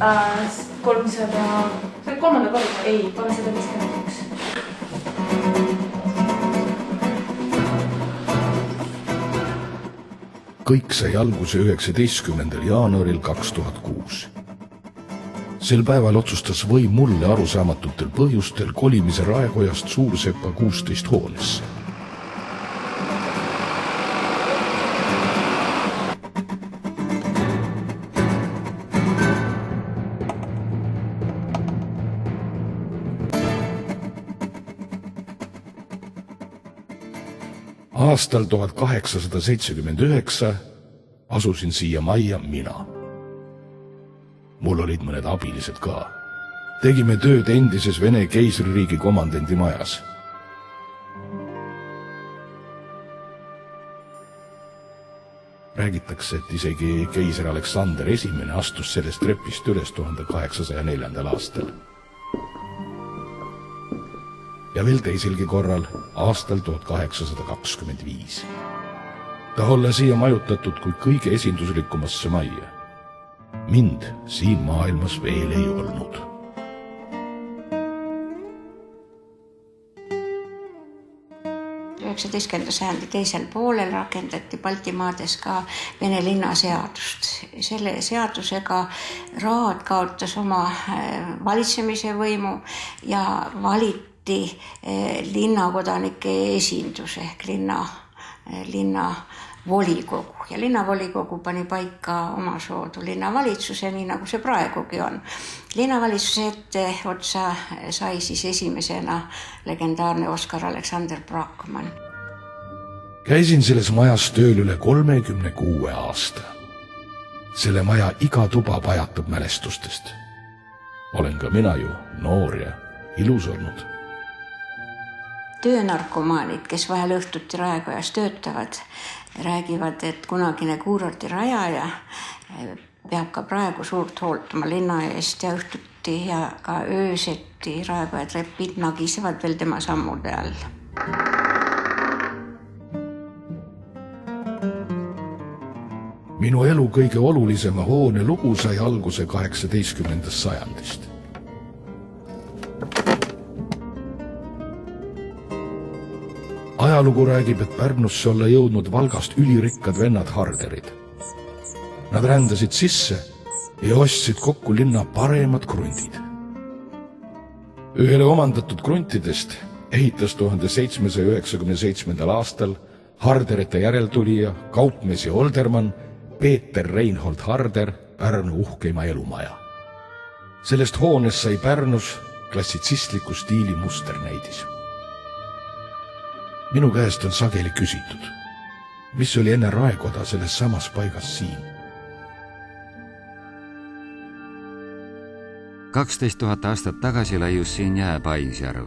300... See oli 3. korda? Ei, 351. Kõik sai alguse 19. jaanuaril 2006. Sel päeval otsustas võim mulle arusaamatutel põhjustel kolimise Raekojast Suursepa 16 hoonesse. Aastal 1879 asusin siia majja mina. Mul olid mõned abilised ka. Tegime tööd endises Vene keisririigi komandandi majas. Räägitakse, et isegi keiser Aleksander I astus sellest trepist üles 1804. aastal. Ja veel teiselgi korral aastal 1825. Ta olla siia majutatud kui kõige esinduslikumasse majja. Mind siin maailmas veel ei olnud. sajandi teisel poolel rakendati Baltimaades ka Vene linnaseadust. Selle seadusega Raad kaotas oma valitsemise võimu ja valiti linnakodanike esindus ehk linna volikogu. Ja linnavolikogu pani paika omasoodu linnavalitsuse, nii nagu see praegugi on. Linnavalitsuse ette otsa sai siis esimesena legendaarne Oskar Aleksander Brackmann. Käisin selles majas tööl üle 36 aasta. Selle maja iga tuba pajatab mälestustest. Olen ka mina ju noor ja ilus olnud. Töönarkomaanid, kes vahel õhtuti Raekojas töötavad, räägivad, et kunagine kuurorti rajaja peab ka praegu suurt hoolt oma linna eest ja õhtuti ja ka ööseti Raekoja trepid nagisevad veel tema sammude all. Minu elu kõige olulisema hoone lugu sai alguse 18. sajandist. Ajalugu räägib, et Pärnusse olla jõudnud Valgast ülirikkad vennad Harderid. Nad rändasid sisse ja ostsid kokku linna paremad krundid. Ühele omandatud kruntidest ehitas 1797. aastal Harderite järeltulija, kaupmees ja oldermann Peeter Reinhold Harder Pärnu uhkeima elumaja. Sellest hoonest sai Pärnus klassitsistliku stiili musternäidis. Minu käest on sageli küsitud, mis oli enne Raekoda selles samas paigas siin. 12 000 aastat tagasi laius siin jää Paisjärv.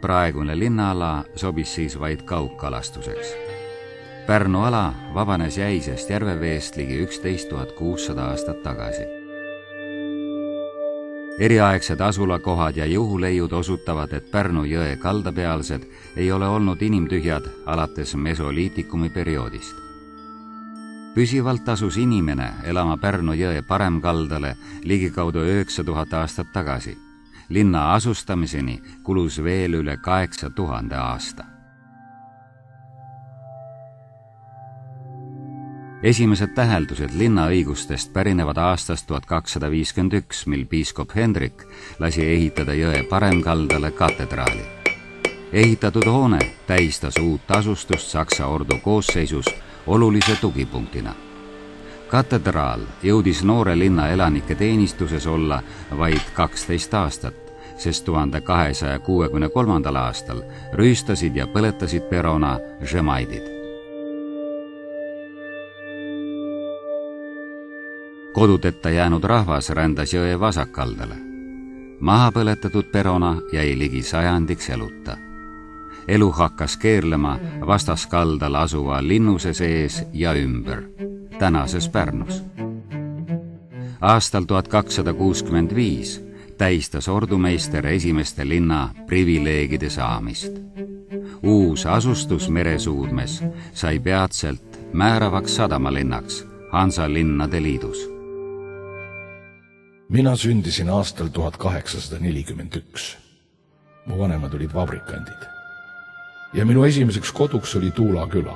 Praegune linnaala sobis siis vaid kaugkalastuseks. Pärnu ala vabanes jäisest järveveest ligi 11 600 aastat tagasi. Eriaegsed asulakohad ja juhuleiud osutavad, et Pärnu jõe kaldapealsed ei ole olnud inimtühjad alates mesoliitikumi perioodist. Püsivalt asus inimene elama Pärnu jõe paremkaldale ligikaudu 9000 aastat tagasi. Linna asustamiseni kulus veel üle 8000 aasta. Esimesed täheldused linnaõigustest pärinevad aastast 1251, mil piiskop Hendrik lasi ehitada jõe paremkaldale katedraali. Ehitatud hoone tähistas uut asustust Saksa ordu koosseisus olulise tugipunktina. Katedraal jõudis noore linna elanike teenistuses olla vaid 12 aastat, sest 1263. aastal rüüstasid ja põletasid perona žemaidid. Kodutetta jäänud rahvas rändas jõe vasakkaldale. Maha põletatud perona jäi ligi sajandiks eluta. Elu hakkas keerlema vastaskaldal asuva linnuse sees ja ümber, tänases Pärnus. Aastal 1265 tähistas ordumeister esimeste linna privileegide saamist. Uus asustus meresuudmes sai peatselt määravaks sadamalinnaks Hansa linnade liidus. Mina sündisin aastal 1841. Mu vanemad olid vabrikandid. Ja minu esimeseks koduks oli Tuula küla.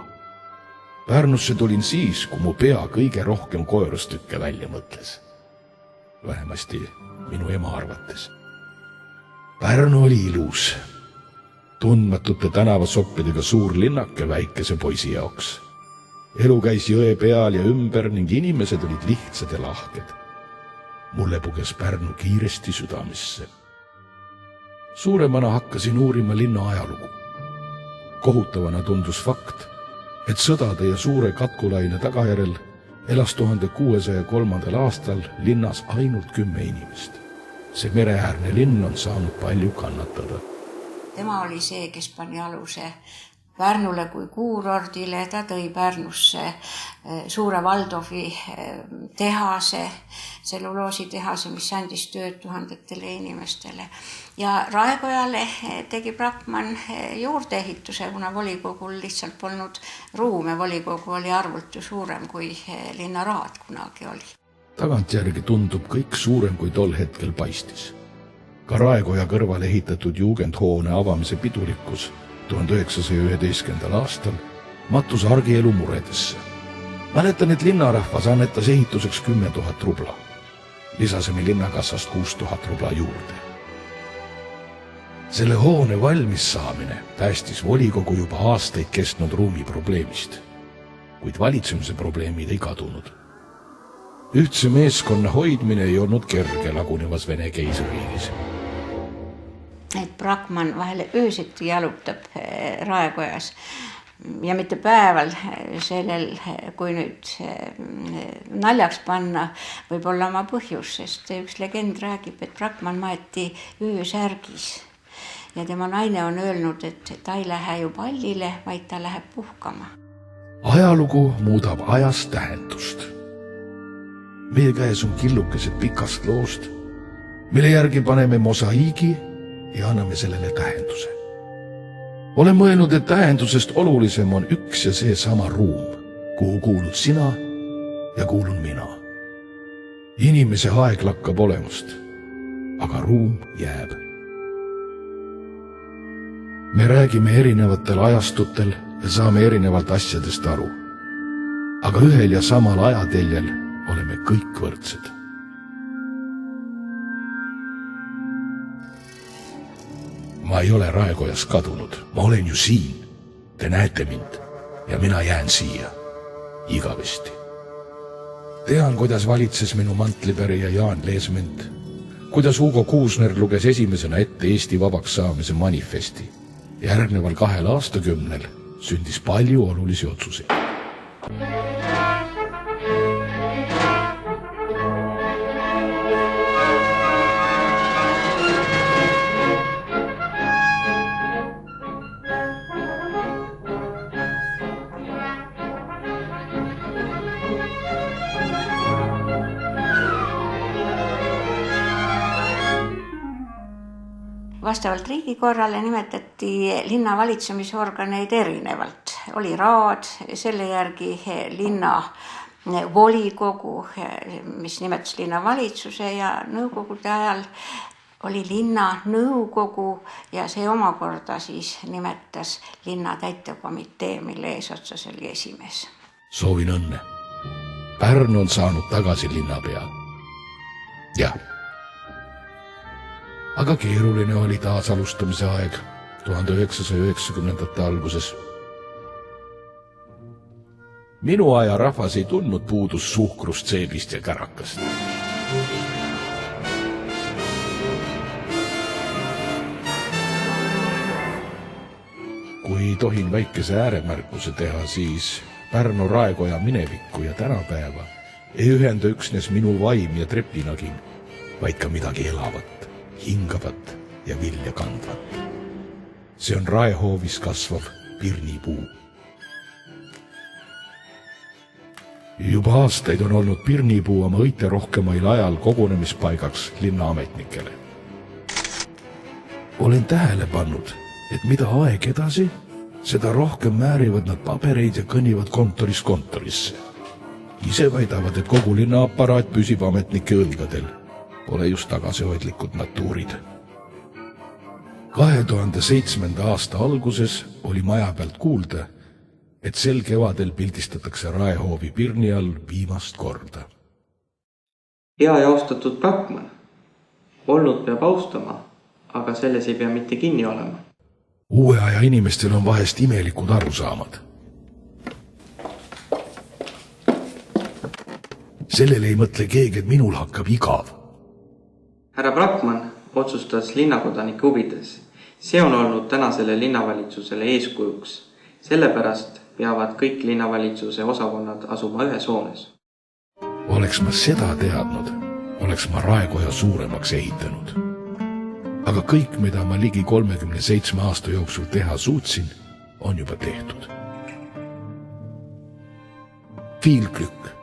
Pärnusse tulin siis, kui mu pea kõige rohkem koerustükke välja mõtles. Vähemasti minu ema arvates. Pärnu oli ilus. Tundmatute tänavasoppidega suur linnake väikese poisi jaoks. Elu käis jõe peal ja ümber ning inimesed olid lihtsad ja lahked. Mulle puges Pärnu kiiresti südamesse. Suuremana hakkasin uurima linna ajalugu. Kohutavana tundus fakt, et sõdade ja suure katkulaine tagajärel elas 1603. aastal linnas ainult 10 inimest. See mereäärne linn on saanud palju kannatada. Tema oli see, kes pani aluse Pärnule kui kuurordile. Ta tõi Pärnusse suure Valdovi tehase, tselluloositehase, mis andis tööd tuhandetele inimestele. Ja Raekojale tegi Brakman juurdeehituse, kuna volikogul lihtsalt polnud ruume. Volikogu oli arvult ju suurem kui linnaraad kunagi oli. Tagantjärgi tundub kõik suurem kui tol hetkel paistis. Ka Raekoja kõrval ehitatud juugendhoone avamise pidulikkus 1911. aastal mattus argielu muredesse. Mäletan, et linnarahvas annetas ehituseks 10 000 rubla. Lisasime linnakassast 6 000 rubla juurde. Selle hoone valmis saamine päästis volikogu juba aastaid kestnud ruumiprobleemist, kuid valitsemise probleemid ei kadunud. Ühtse meeskonna hoidmine ei olnud kerge lagunevas Vene keisririigis. Et Brakman vahele öösiti jalutab Raekojas ja mitte päeval sellel, kui nüüd naljaks panna, võib olla oma põhjus, sest üks legend räägib, et Brakman maeti öösärgis ja tema naine on öelnud, et ta ei lähe ju pallile, vaid ta läheb puhkama. Ajalugu muudab ajas tähendust. Meie käes on killukesed pikast loost, mille järgi paneme mosaiigi ja anname sellele tähenduse. Olen mõelnud, et tähendusest olulisem on üks ja see sama ruum, kuhu kuulud sina ja kuulun mina. Inimese aeg lakkab olemast, aga ruum jääb. Me räägime erinevatel ajastutel ja saame erinevalt asjadest aru. Aga ühel ja samal ajateljel oleme kõik võrdsed. Ma ei ole Raekojas kadunud, ma olen ju siin. Te näete mind ja mina jään siia igavesti. Tean, kuidas valitses minu mantlipärija Jaan Leesment, kuidas Hugo Kuusner luges esimesena ette Eesti vabaks saamise manifesti. Järgneval 2 aastakümnel sündis palju olulisi otsuseid. Vastavalt riigikorrale nimetati linna valitsemisorganeid erinevalt. Oli raad, selle järgi linna volikogu, mis nimetas linnavalitsuse ja nõukogude ajal oli linna nõukogu ja see omakorda siis nimetas linna täitevkomitee, mille eesotsas oli esimees. Soovin õnne. Pärnu on saanud tagasi linnapea. Jah. Aga keeruline oli taas alustamise aeg 1990. alguses. Minu aja rahvas ei tundnud puudus suhkrust, seeblist ja kärakast. Kui tohin väikese ääremärkuse teha, siis Pärnu Raekoja minevikku ja tänapäeva ei ühenda üksnes minu vaim ja trepinagin, vaid ka midagi elavat, hingavat ja vilja kandvat. See on raehoovis kasvav pirnipuu. Juba aastaid on olnud pirnipuu oma õite rohkemail ajal kogunemispaigaks linnaametnikele. Olen tähele pannud, et mida aeg edasi, seda rohkem määrivad nad pabereid ja kõnnivad kontorist kontorisse. Ise väidavad, et kogu linnaaparaat püsib ametnike õlgadel. pole just tagasihoidlikud natuurid. 2007. aasta alguses oli maja pealt kuulda, et sel kevadel pildistatakse Raehoovi pirni all viimast korda. Hea ja austatud Brackmann, olnud peab austama, aga selles ei pea mitte kinni olema. Uue aja inimestel on vahest imelikud arusaamad. Sellele ei mõtle keegi, et minul hakkab igav. Härra Brackmann otsustas linnakodanike huvides. See on olnud tänasele linnavalitsusele eeskujuks. Sellepärast peavad kõik linnavalitsuse osakonnad asuma ühes hoones. Oleks ma seda teadnud, oleks ma Raekoja suuremaks ehitanud. Aga kõik, mida ma ligi 37 aasta jooksul teha suutsin, on juba tehtud. Viel Glück!